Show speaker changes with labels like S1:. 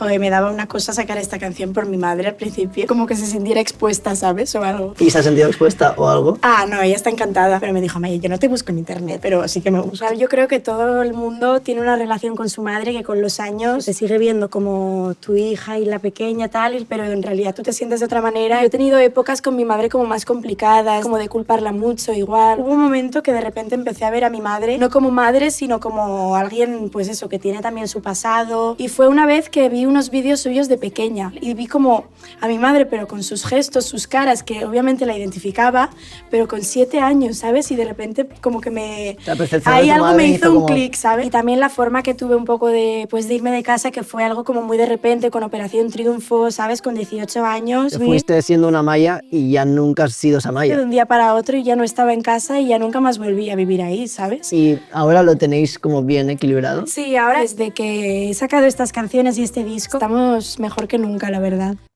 S1: Joder, me daba una cosa sacar esta canción por mi madre al principio. Como que se sintiera expuesta, ¿sabes? O algo.
S2: ¿Y se ha sentido expuesta o algo?
S1: Ah, no, ella está encantada. Pero me dijo, Maya, yo no te busco en internet, pero sí que me gusta. Yo creo que todo el mundo tiene una relación con su madre que con los años se sigue viendo como tu hija y la pequeña tal, pero en realidad tú te sientes de otra manera. Yo he tenido épocas con mi madre como más complicadas, como de culparla mucho igual. Hubo un momento que de repente empecé a ver a mi madre, no como madre, sino como alguien, pues eso, que tiene también su pasado. Y fue una vez que vi unos vídeos suyos de pequeña y vi como a mi madre, pero con sus gestos, sus caras, que obviamente la identificaba, pero con 7 años, ¿sabes? Y de repente como que me... ahí algo me hizo un clic, ¿sabes? Y también la forma que tuve un poco de, pues, de irme de casa, que fue algo como muy de repente, con Operación Triunfo, ¿sabes? Con 18 años.
S2: Te fuiste siendo una Maya y ya nunca has sido esa Maya.
S1: De un día para otro y ya no estaba en casa y ya nunca más volví a vivir ahí, ¿sabes?
S2: ¿Y ahora lo tenéis como bien equilibrado?
S1: Sí, ahora desde que he sacado estas canciones y este disco, estamos mejor que nunca, la verdad.